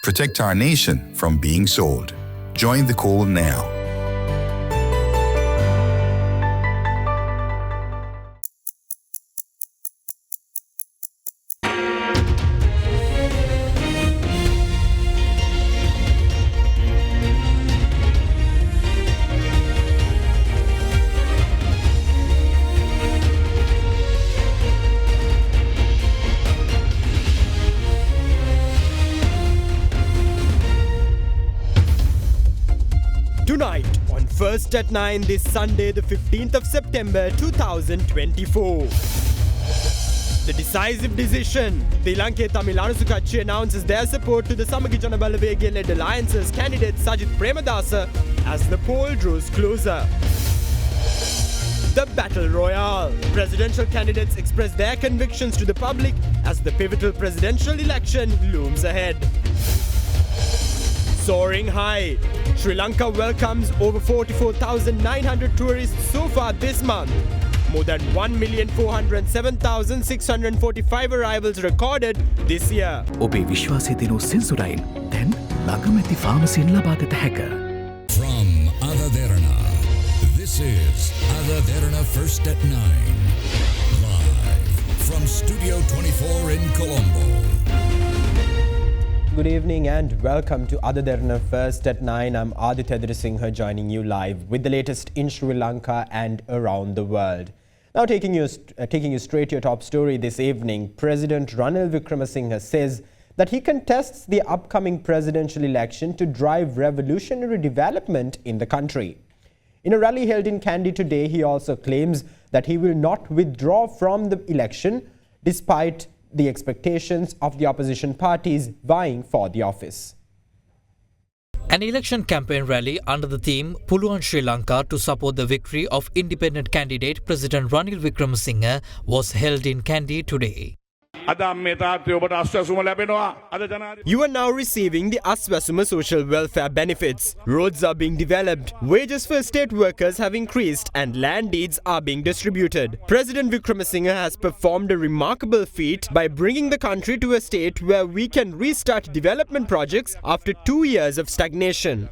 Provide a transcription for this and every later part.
Protect our nation from being sold. Join the call now. Tonight on First at 9 this Sunday the 15th of September 2024. The decisive decision. The Lanka Tamil Anusukachchi announces their support to the Samagi Jana Balawege-led alliance's candidate Sajith Premadasa as the poll draws closer. The Battle Royale. Presidential candidates express their convictions to the public as the pivotal presidential election looms ahead. Soaring high. Sri Lanka welcomes over 44,900 tourists so far this month. More than 1,407,645 arrivals recorded this year. ඔබේ විශ්වාසය දෙනු සෙන්සුරයින් දැන් ළඟමැති ෆාමසියෙන් ලබා ගත හැක. From Derana, this is Derana First at 9. Live from Studio 24 in Colombo. Good evening and welcome to Derana First at 9. I'm Aditya Singh joining you live with the latest in Sri Lanka and around the world. Now taking you straight to your top story this evening, President Ranil Wickremesinghe says that he contests the upcoming presidential election to drive revolutionary development in the country. In a rally held in Kandy today, he also claims that he will not withdraw from the election despite the expectations of the opposition parties vying for the office. An election campaign rally under the theme Puluwan Sri Lanka to support the victory of independent candidate President Ranil Wickremesinghe was held in Kandy today. You are now receiving the Aswasuma social welfare benefits. Roads are being developed, wages for state workers have increased and land deeds are being distributed. President Wickremesinghe has performed a remarkable feat by bringing the country to a state where we can restart development projects after 2 years of stagnation.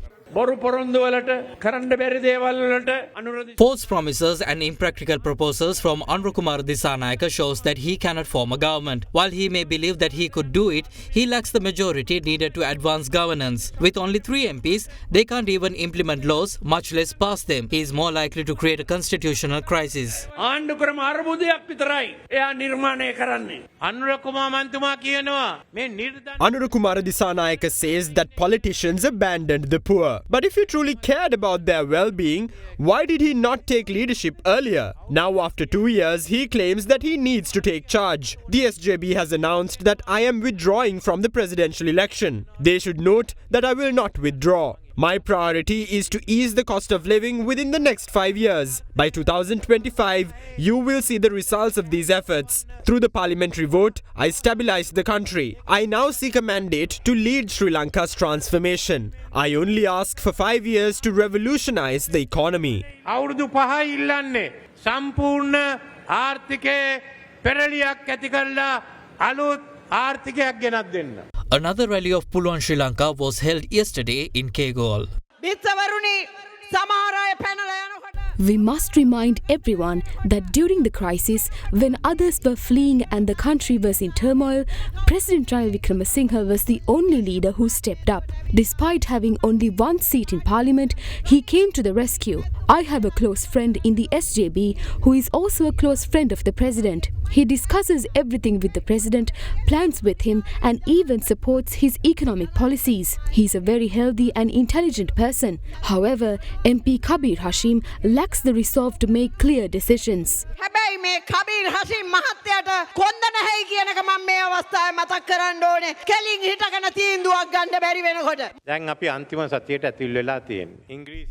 False promises and impractical proposals from Anurukumara Dissanayake shows that he cannot form a government. While he may believe that he could do it, he lacks the majority needed to advance governance. With only 3 MPs, they can't even implement laws, much less pass them. He is more likely to create a constitutional crisis. Anurukumara Dissanayake says that politicians abandoned the poor. But if he truly cared about their well-being, why did he not take leadership earlier? Now after 2 years, he claims that he needs to take charge. The SJB has announced that I am withdrawing from the presidential election. They should note that I will not withdraw. My priority is to ease the cost of living within the next 5 years. By 2025, you will see the results of these efforts. Through the parliamentary vote, I stabilized the country. I now seek a mandate to lead Sri Lanka's transformation. I only ask for 5 years to revolutionize the economy. Another rally of Puluwan Sri Lanka was held yesterday in Kegol. We must remind everyone that during the crisis, when others were fleeing and the country was in turmoil, President Ranil Wickremesinghe was the only leader who stepped up. Despite having only 1 seat in parliament, he came to the rescue. I have a close friend in the SJB who is also a close friend of the president. He discusses everything with the president, plans with him, and even supports his economic policies. He is a very healthy and intelligent person. However, MP Kabir Hashim lacks the resolve to make clear decisions.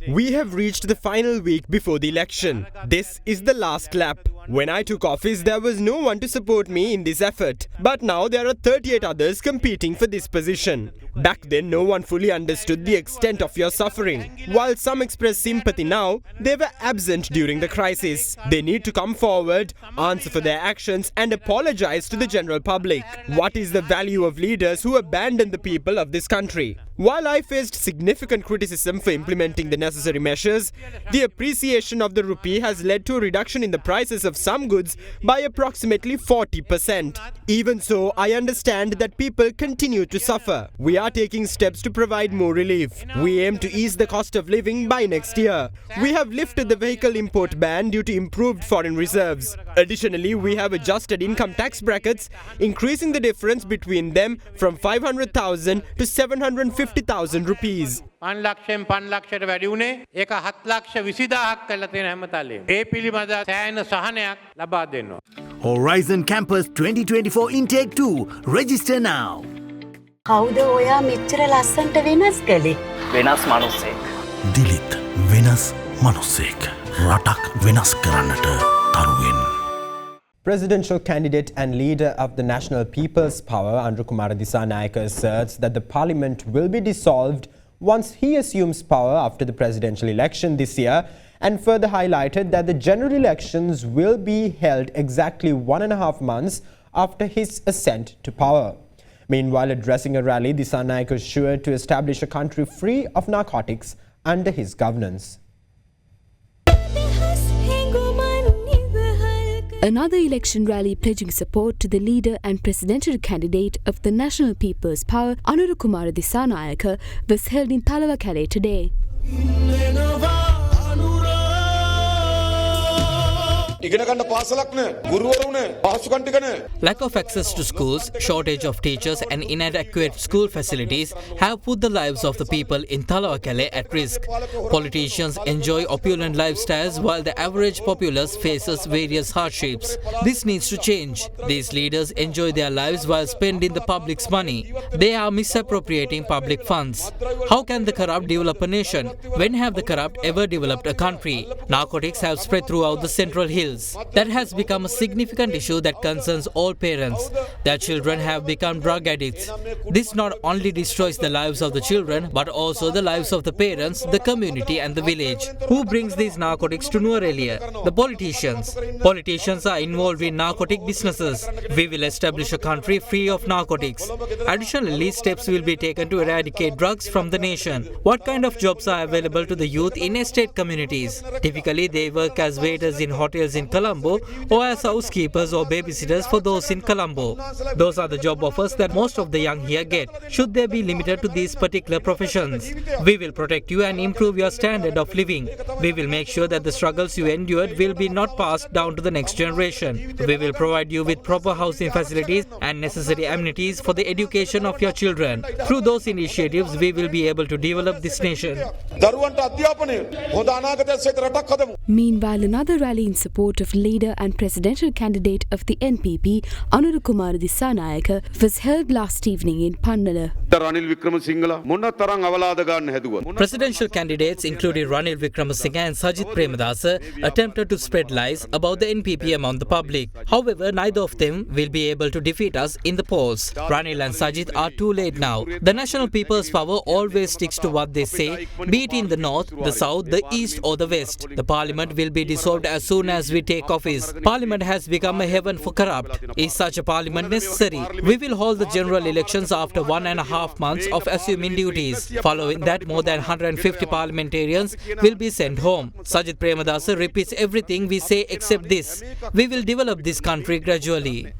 We have reached the final week before the election. This is the last lap. When I took office, there was no one to support me in this effort. But now there are 38 others competing for this position. Back then, no one fully understood the extent of your suffering. While some express sympathy now, they were absent during the crisis. They need to come forward, answer for their actions, and apologize to the general public. What is the value of leaders who abandon the people of this country? While I faced significant criticism for implementing the necessary measures, the appreciation of the rupee has led to a reduction in the prices of some goods by approximately 40%. Even so, I understand that people continue to suffer. We are taking steps to provide more relief. We aim to ease the cost of living by next year. We have lifted the vehicle import ban due to improved foreign reserves. Additionally, we have adjusted income tax brackets, increasing the difference between them from 500,000 to 750,000 rupees. 5 ලක්ෂයෙන් 5 ලක්ෂයට වැඩි වුණේ ඒක 7 ලක්ෂ 20000ක් කරලා තියෙන හැමතැනම. ඒ පිළිබඳ සෑහෙන සහනයක් ලබා දෙනවා. Horizon Campus 2024 Intake 2. Register now. කවුද ඔයා මෙච්චර ලස්සන්ට වෙනස් කළේ? වෙනස් මනුස්සෙක්. දිලිත් වෙනස් මනුස්සෙක්. රටක් වෙනස් කරන්නට තරුවෙන්. Presidential candidate and leader of the National People's Power, Anrukumara Dissanayake, asserts that the parliament will be dissolved once he assumes power after the presidential election this year, and further highlighted that the general elections will be held exactly 1.5 months after his ascent to power. Meanwhile, addressing a rally, Dissanayake is sure to establish a country free of narcotics under his governance. Another election rally pledging support to the leader and presidential candidate of the National People's Power, Anrukumara Dissanayake, was held in Talawakale today. Lack of access to schools, shortage of teachers and inadequate school facilities have put the lives of the people in Talawakale at risk. Politicians enjoy opulent lifestyles while the average populace faces various hardships. This needs to change. These leaders enjoy their lives while spending the public's money. They are misappropriating public funds. How can the corrupt develop a nation? When have the corrupt ever developed a country? Narcotics have spread throughout the Central Hills. That has become a significant issue that concerns all parents. Their children have become drug addicts. This not only destroys the lives of the children, but also the lives of the parents, the community and the village. Who brings these narcotics to Nuwara? The politicians. Politicians are involved in narcotic businesses. We will establish a country free of narcotics. Additionally, steps will be taken to eradicate drugs from the nation. What kind of jobs are available to the youth in estate communities? Typically, they work as waiters in hotels in Colombo or as housekeepers or babysitters for those in Colombo. Those are the job offers that most of the young here get. Should they be limited to these particular professions? We will protect you and improve your standard of living. We will make sure that the struggles you endured will be not passed down to the next generation. We will provide you with proper housing facilities and necessary amenities for the education of your children. Through those initiatives, we will be able to develop this nation. Meanwhile, another rally in support of leader and presidential candidate of the NPP, Anrukumara Dissanayake, was held last evening in Pannala. Presidential candidates including Ranil Wickremesinghe and Sajith Premadasa attempted to spread lies about the NPP among the public. However, neither of them will be able to defeat us in the polls. Ranil and Sajith are too late now. The National People's Power always sticks to what they say, be it in the north, the south, the east or the west. The parliament will be dissolved as soon as we take office. Parliament has become a heaven for corrupt. Is such a parliament necessary? We will hold the general elections after 1.5 months of assuming duties. Following that, more than 150 parliamentarians will be sent home. Sajith Premadasa repeats everything we say except this. We will develop this country gradually.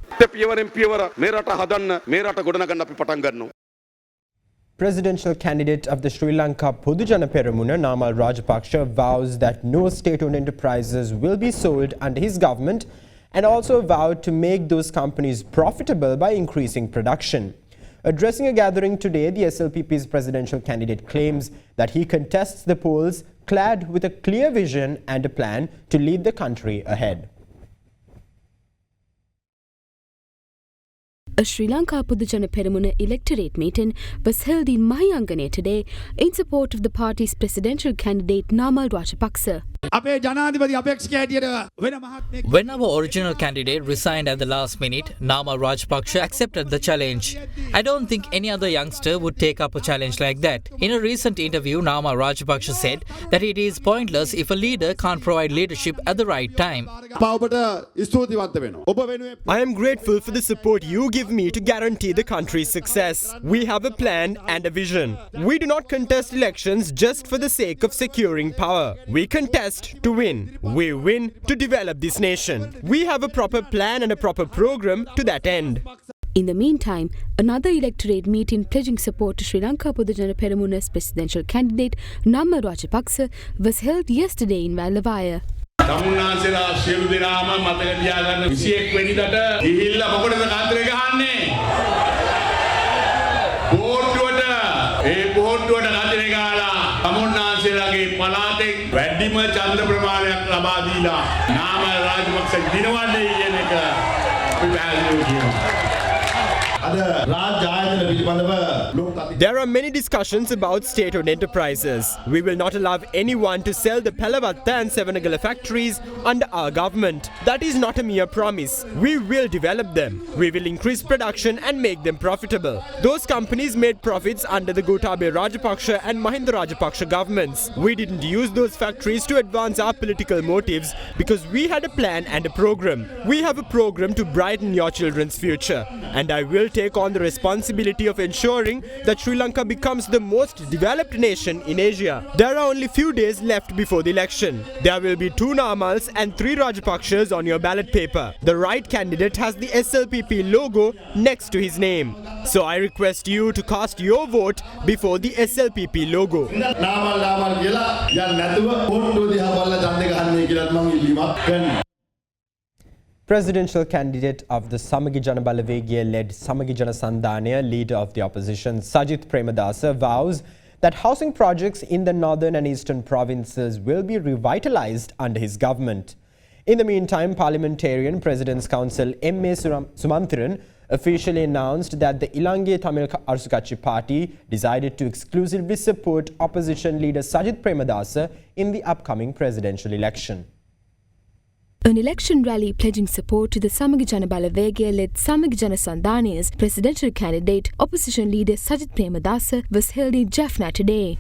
Presidential candidate of the Sri Lanka Podujana Peramuna, Namal Rajapaksa, vows that no state-owned enterprises will be sold under his government and also vowed to make those companies profitable by increasing production. Addressing a gathering today, the SLPP's presidential candidate claims that he contests the polls clad with a clear vision and a plan to lead the country ahead. A Sri Lanka Podujana Peramuna electorate meeting was held in Mahiyangane today in support of the party's presidential candidate Namal Rajapaksa. When our original candidate resigned at the last minute, Nama Rajapaksa accepted the challenge. I don't think any other youngster would take up a challenge like that. In a recent interview, Nama Rajapaksa said that it is pointless if a leader can't provide leadership at the right time. I am grateful for the support you give me to guarantee the country's success. We have a plan and a vision. We do not contest elections just for the sake of securing power. We contest to win. We win to develop this nation. We have a proper plan and a proper program to that end. In the meantime, another electorate meeting pledging support to Sri Lanka Podujana Peramuna's presidential candidate Nama Rajapaksa was held yesterday in Vallavaya. තමුන්නාන්සේලා සියලු දෙනාම මතක තියාගන්න 21 වෙනිදාට ගිහිල්ලා මොකටද කාන්තරේ ගහන්නේ? බෝඩ්ඩුවට බෝඩ්ඩුවට කාන්තරේ ගහලා තමුන්නාන්සේලාගේ පළාතෙන් වැඩිම ඡන්ද ප්‍රමාණයක් ලබා දීලා නාම රාජපක්ෂ දිනවන්නේ කියන එක අපි පැහැදිලිව කියනවා. There are many discussions about state-owned enterprises. We will not allow anyone to sell the Pelavatta and Sevanagala factories under our government. That is not a mere promise. We will develop them. We will increase production and make them profitable. Those companies made profits under the Gotabaya Rajapaksa and Mahinda Rajapaksa governments. We didn't use those factories to advance our political motives because we had a plan and a program. We have a program to brighten your children's future. And I will take on the responsibility of ensuring that Sri Lanka becomes the most developed nation in Asia. There are only few days left before the election. There will be 2 Namals and 3 Rajapakshas on your ballot paper. The right candidate has the SLPP logo next to his name. So I request you to cast your vote before the SLPP logo. Presidential candidate of the Samagi Jana Balawegaya-led Samagi Jana Sandhanaya, leader of the opposition Sajith Premadasa, vows that housing projects in the northern and eastern provinces will be revitalized under his government. In the meantime, Parliamentarian President's Council M.A. Sumanthiran officially announced that the Ilange Tamil Arusukatchi party decided to exclusively support opposition leader Sajith Premadasa in the upcoming presidential election. An election rally pledging support to the Samagi Jana Balawegaya-led Samagi Jana Sandhanaya's presidential candidate, opposition leader Sajith Premadasa, was held in Jaffna today.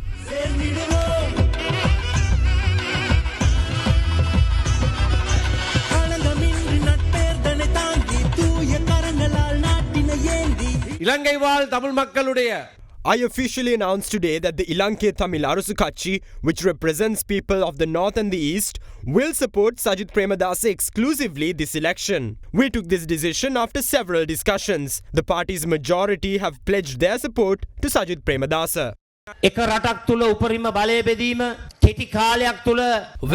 I officially announced today that the Ilanke Tamil Arusukatchi, which represents people of the north and the east, will support Sajith Premadasa exclusively this election. We took this decision after several discussions. The party's majority have pledged their support to Sajith Premadasa. We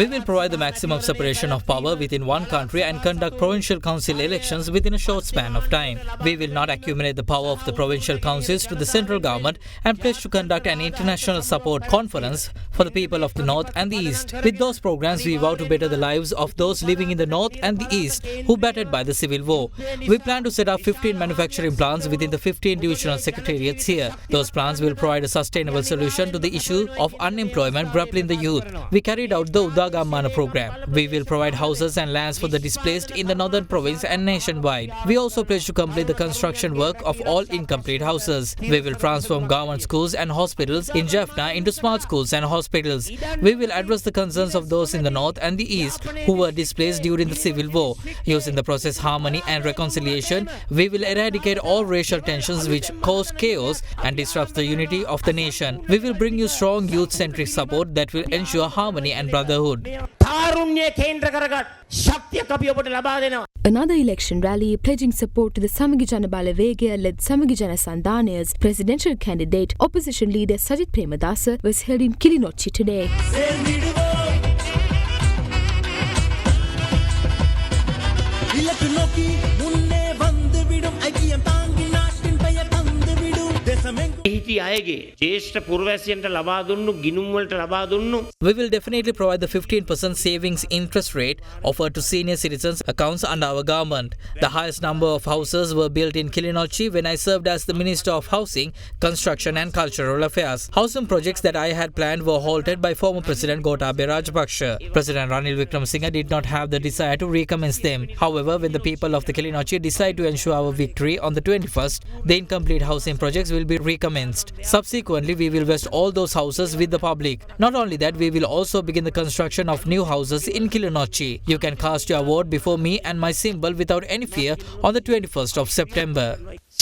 will provide the maximum separation of power within one country and conduct provincial council elections within a short span of time. We will not accumulate the power of the provincial councils to the central government and pledge to conduct an international support conference for the people of the north and the east. With those programs, we vow to better the lives of those living in the north and the east who battered by the civil war. We plan to set up 15 manufacturing plants within the 15 divisional secretariats here. Those plants will provide a sustainable solution to the issue of unemployment grappling the youth. We carried out the Udagammana program. We will provide houses and lands for the displaced in the northern province and nationwide. We also pledge to complete the construction work of all incomplete houses. We will transform government schools and hospitals in Jaffna into smart schools and hospitals. We will address the concerns of those in the north and the east who were displaced during the civil war. Using the process harmony and reconciliation, we will eradicate all racial tensions which cause chaos and disrupt the unity of the nation. We will bring you strong youth-centric support that will ensure harmony and brotherhood. Another election rally pledging support to the Samagi Jana Balawegaya-led Samagi Jana Sandhanaya's presidential candidate, opposition leader Sajith Premadasa, was held in Kilinochchi today. හිටි අයගේ ජේෂ්ඨ පුරවැසියන්ට ලබා දුන්නු ගිණුම් වලට ලබා දුන්නු We will definitely provide the 15% savings interest rate offered to senior citizens' accounts under our government. The highest number of houses were built in Kilinochchi when I served as the Minister of Housing, Construction and Cultural Affairs. Housing projects that I had planned were halted by former President Gotabaya Rajapaksa. President Ranil Wickremesinghe did not have the desire to recommence them. However, when the people of the Kilinochchi decide to ensure our victory on the 21st, the incomplete housing projects will be recommenced. Subsequently, we will vest all those houses with the public. Not only that, we will also begin the construction of new houses in Kilinochchi. You can cast your vote before me and my symbol without any fear on the 21st of September.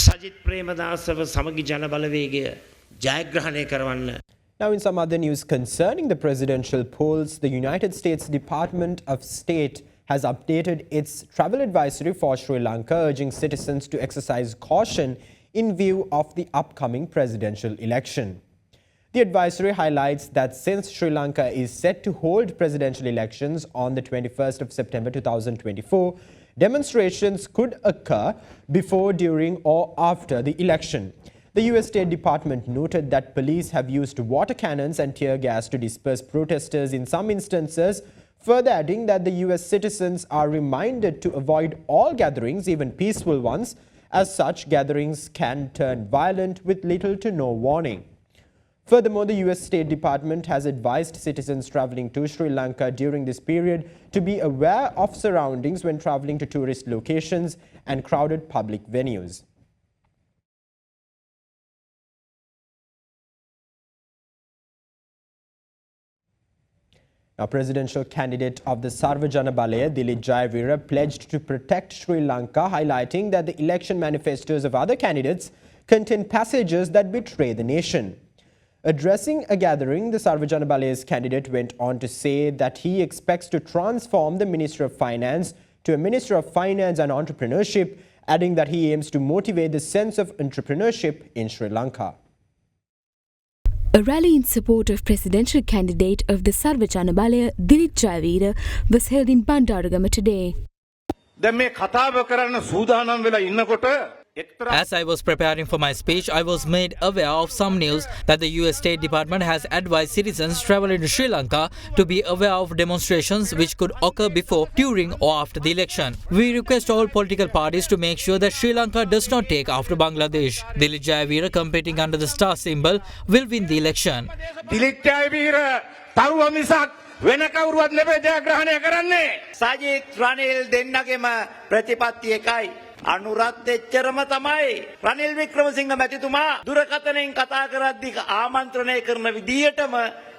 Sajith ප්‍රේමදාසව සමගි ජන බලවේගය ජයග්‍රහණය කරවන්න. Now, in some other news concerning the presidential polls, the United States Department of State has updated its travel advisory for Sri Lanka, urging citizens to exercise caution in view of the upcoming presidential election. The advisory highlights that since Sri Lanka is set to hold presidential elections on the 21st of September 2024, demonstrations could occur before, during or after the election. The US State Department noted that police have used water cannons and tear gas to disperse protesters in some instances, further adding that the US citizens are reminded to avoid all gatherings, even peaceful ones, as such gatherings can turn violent with little to no warning. Furthermore, the US State Department has advised citizens traveling to Sri Lanka during this period to be aware of surroundings when traveling to tourist locations and crowded public venues. Now, presidential candidate of the Sarvajana Balaya, Dilip Jayawira, pledged to protect Sri Lanka, highlighting that the election manifestos of other candidates contain passages that betray the nation. Addressing a gathering, the Sarvajana Balaya's candidate went on to say that he expects to transform the Ministry of Finance to a Minister of Finance and Entrepreneurship, adding that he aims to motivate the sense of entrepreneurship in Sri Lanka. A rally in support of presidential candidate of the Sarvajana Balaya, Dilip Jayawira, was held in Bandaragama today. As I was preparing for my speech, I was made aware of some news that the US State Department has advised citizens traveling to Sri Lanka to be aware of demonstrations which could occur before, during or after the election. We request all political parties to make sure that Sri Lanka does not take after Bangladesh. Dilip Jayawira, competing under the star symbol, will win the election. Dilip Jayawira taruwa misak වෙන කවුරුවත් නෙවෙයි ජයග්‍රහණය කරන්නේ. සජිත් රනිල් දෙන්නගේම ප්‍රතිපත්ති එකයි. අනුරත් එච්චරම තමයි. රනිල් වික්‍රමසිංහ මැතිතුමා දුරකථනයෙන් කතා කරද්දී ආමන්ත්‍රණය කරන විදියටම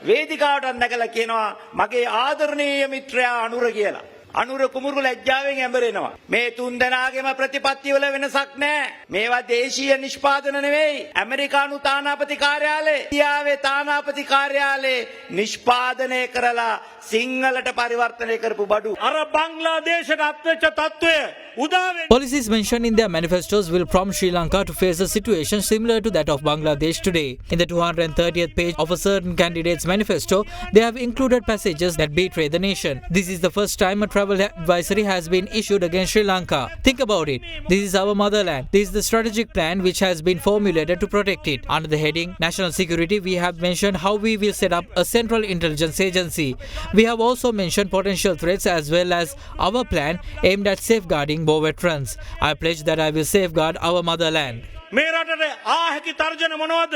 වේදිකාවට නැගලා කියනවා මගේ ආදරණීය මිත්‍රයා අනුර කියලා. අනුර කුමුරු ලැජ්ජාවෙන් ඇඹරෙනවා. මේ තුන් දෙනාගේම ප්‍රතිපත්ති වල වෙනසක් නැහැ. මේවා දේශීය නිෂ්පාදන නෙවෙයි. ඇමරිකානු තානාපති කාර්යාලය, ඉන්දියාවේ තානාපති කාර්යාලය නිෂ්පාදනය කරලා සිංහලට පරිවර්තනය කරපු බඩු. අර බංග්ලාදේශයට අත්වෙච්ච තත්ත්වය උදාවේ. Policies mentioned in their manifestos will prompt Sri Lanka to face a situation similar to that of Bangladesh today. In the 230th page of a certain candidate's manifesto, they have included passages that betray the nation. This is the first time a travel advisory has been issued against Sri Lanka. Think about it. This is our motherland. This is the strategic plan which has been formulated to protect it. Under the heading National Security, we have mentioned how we will set up a central intelligence agency. We have also mentioned potential threats as well as our plan aimed at safeguarding war veterans. I pledge that I will safeguard our motherland. මේ රටේ ආහැකි තර්ජන මොනවද?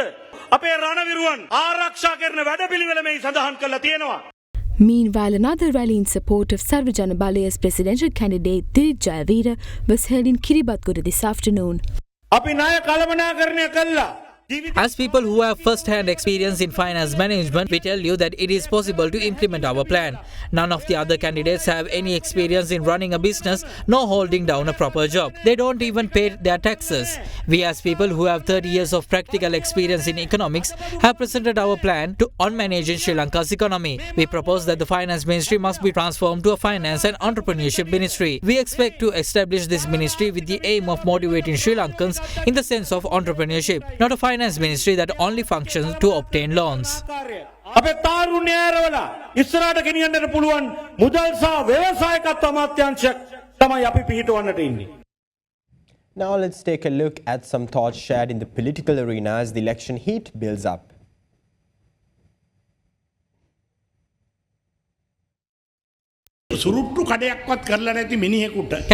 අපේ රණවිරුවන් ආරක්ෂා කරන වැඩපිළිවෙල මේ සඳහන් කරලා තියෙනවා. Meanwhile, another rally in support of Sarvajana Balaya's presidential candidate Dilip Jayawira was held in Kiribathgora this afternoon. අපි ණය කළමනාකරණය කළා. As people who have first-hand experience in finance management, we tell you that it is possible to implement our plan. None of the other candidates have any experience in running a business nor holding down a proper job. They don't even pay their taxes. We as people who have 30 years of practical experience in economics have presented our plan on managing Sri Lanka's economy. We propose that the finance ministry must be transformed to a finance and entrepreneurship ministry. We expect to establish this ministry with the aim of motivating Sri Lankans in the sense of entrepreneurship, not a finance ministry that only functions to obtain loans. අපේ තාරුණ්‍ය ඇරවලා ඉස්සරහට ගෙනියන්නට පුළුවන් මුදල් සහ ව්‍යවසායකත්ව අමාත්‍යාංශයක් තමයි අපි පිහිටවන්නට ඉන්නේ. Now let's take a look at some thoughts shared in the political arena as the election heat builds up. Can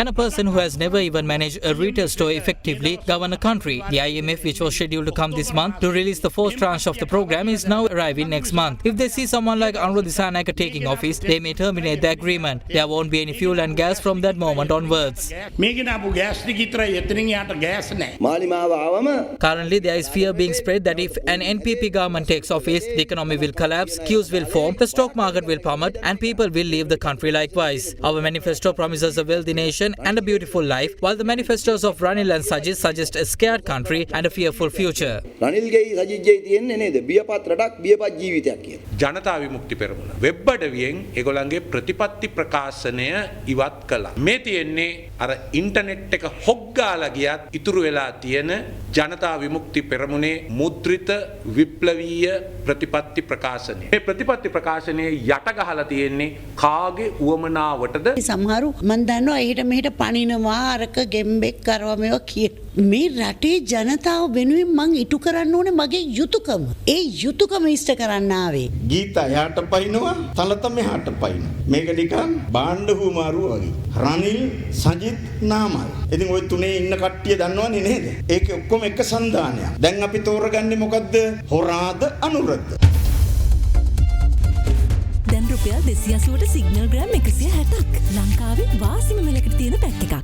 a person who has never even managed a retail store effectively govern a country? The IMF, which was scheduled to come this month to release the fourth tranche of the program, is now arriving next month. If they see someone like Anura Dissanayake taking office, they may terminate the agreement. There won't be any fuel and gas from that moment onwards. Currently, there is fear being spread that if an NPP government takes office, the economy will collapse, queues will form, the stock market will plummet, and people will leave the country likewise. Our manifesto promises a wealthy nation and a beautiful life, while the manifestos of Ranil and Sajid suggest a scared country and a fearful future. Janatha Vimukthi Peramuna web අඩවියෙන් ඒගොල්ලන්ගේ ප්‍රතිපත්ති ප්‍රකාශනය ඉවත් කළා. මේ තියෙන්නේ අර internet එක හොග්ගාලා ගියත් ඉතුරු වෙලා තියෙන ජනතා විමුක්ති පෙරමුණේ මුද්‍රිත විප්ලවීය ප්‍රතිපත්ති ප්‍රකාශනය. මේ ප්‍රතිපත්ති ප්‍රකාශනයේ යට ගහලා තියෙන්නේ කාගේ උවමනාවටද? සමහරු මන් දන්නවා එහෙට මෙහෙට පණිනවා අරක ගෙම්බෙක් කරවා මේවා කිය. මේ රටේ ජනතාව වෙනුවෙන් මං ඉටු කරන්න ඕනේ මගේ යුතුයකම. ඒ යුතුයකම ඉෂ්ට කරන්න ආවේ. ගීතා එහාට පයින්නවා තලත මෙහාට පයින්නවා. මේක නිකන් බාණ්ඩහු මාරු වගේ. රනිල් සජිත් නාමල්. ඉතින් ওই තුනේ ඉන්න කට්ටිය දන්නවනේ නේද? ඒකේ ඔක්කොම එක සන්දානයක්. දැන් අපි තෝරගන්නේ මොකද්ද? හොරාද අනුරද? දැන් රුපියල් 280ට සිග්නල් ග්‍රෑම් 160ක්. ලංකාවේ වාසිම මිලකට තියෙන පැක් එකක්.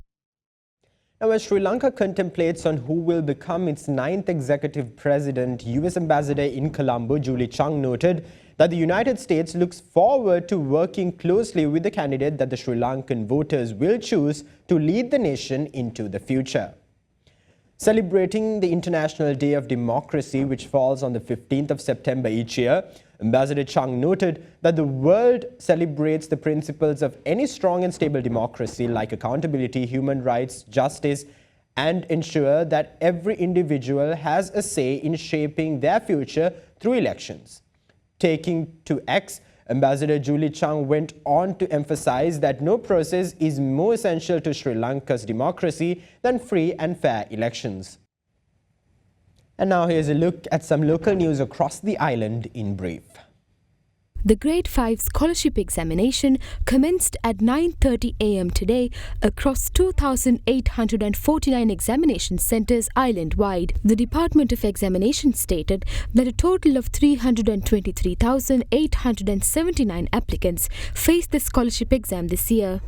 Now, as Sri Lanka contemplates on who will become its 9th executive president, US Ambassador in Colombo, Julie Chung, noted that the United States looks forward to working closely with the candidate that the Sri Lankan voters will choose to lead the nation into the future. Celebrating the International Day of Democracy, which falls on the 15th of September each year, Ambassador Chung noted that the world celebrates the principles of any strong and stable democracy like accountability, human rights, justice, and ensure that every individual has a say in shaping their future through elections. Taking to X, Ambassador Julie Chung went on to emphasize that no process is more essential to Sri Lanka's democracy than free and fair elections. And now here's a look at some local news across the island in brief. The Grade 5 scholarship examination commenced at 9:30 a.m. today across 2,849 examination centres island-wide. The Department of Examination stated that a total of 323,879 applicants faced the scholarship exam this year.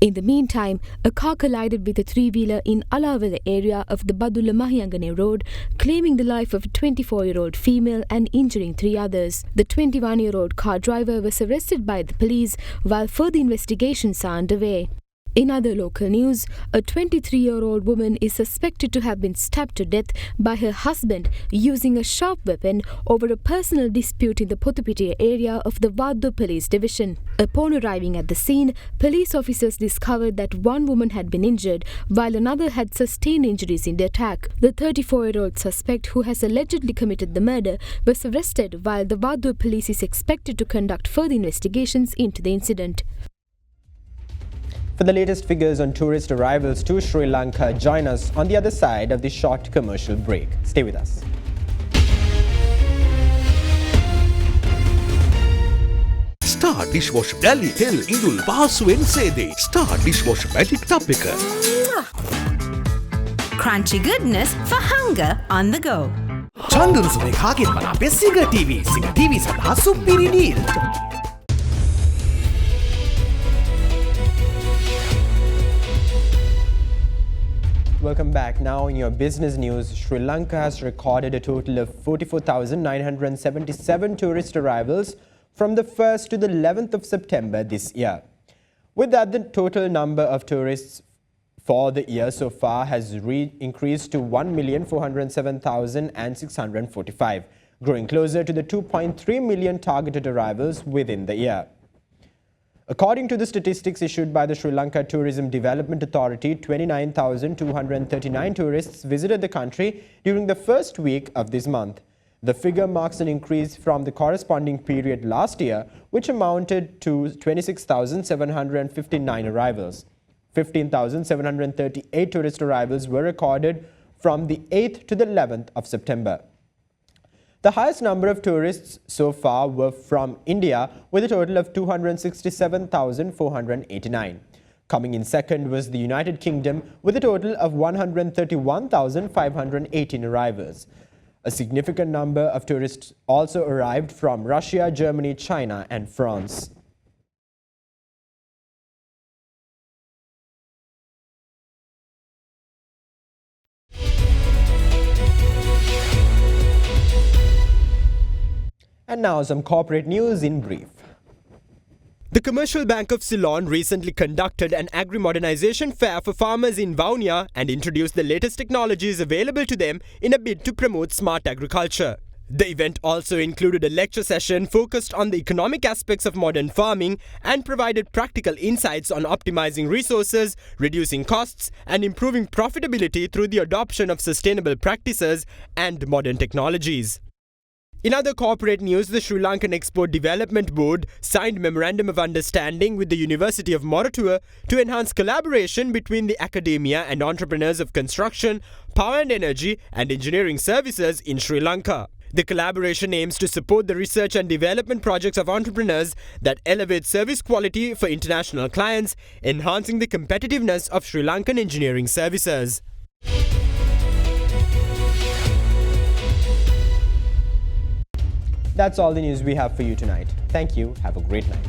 In the meantime, a car collided with a three-wheeler in Alawala area of the Badulla Mahiyangane road, claiming the life of a 24-year-old female and injuring 3 others. The 21-year-old car driver was arrested by the police while further investigations are underway. In other local news, a 23-year-old woman is suspected to have been stabbed to death by her husband using a sharp weapon over a personal dispute in the Potupitiya area of the Vaddu police division. Upon arriving at the scene, police officers discovered that one woman had been injured while another had sustained injuries in the attack. The 34-year-old suspect, who has allegedly committed the murder, was arrested while the Vaddu police is expected to conduct further investigations into the incident. For the latest figures on tourist arrivals to Sri Lanka, join us on the other side of this short commercial break. Stay with us. Star dishwasher Dali Tel Indul Pahasuwen Sede. Star dishwasher magic tub එක. Crunchy goodness for hunger on the go. චන්දරුසුනේ කාගෙන් මන අපේ සිංහ TV සඳහා සුපිරි deal. Welcome back. Now in your business news, Sri Lanka has recorded a total of 44,977 tourist arrivals from the 1st to the 11th of September this year. With that, the total number of tourists for the year so far has increased to 1,407,645, growing closer to the 2.3 million targeted arrivals within the year. According to the statistics issued by the Sri Lanka Tourism Development Authority, 29,239 tourists visited the country during the first week of this month. The figure marks an increase from the corresponding period last year, which amounted to 26,759 arrivals. 15,738 tourist arrivals were recorded from the 8th to the 11th of September. The highest number of tourists so far were from India, with a total of 267,489. Coming in second was the United Kingdom, with a total of 131,518 arrivals. A significant number of tourists also arrived from Russia, Germany, China, and France. And now some corporate news in brief. The Commercial Bank of Ceylon recently conducted an agri-modernization fair for farmers in Vaunia and introduced the latest technologies available to them in a bid to promote smart agriculture. The event also included a lecture session focused on the economic aspects of modern farming and provided practical insights on optimizing resources, reducing costs, and improving profitability through the adoption of sustainable practices and modern technologies. In other corporate news, the Sri Lankan Export Development Board signed Memorandum of Understanding with the University of Moratuwa to enhance collaboration between the academia and entrepreneurs of construction, power and energy, and engineering services in Sri Lanka. The collaboration aims to support the research and development projects of entrepreneurs that elevate service quality for international clients, enhancing the competitiveness of Sri Lankan engineering services. That's all the news we have for you tonight. Thank you. Have a great night.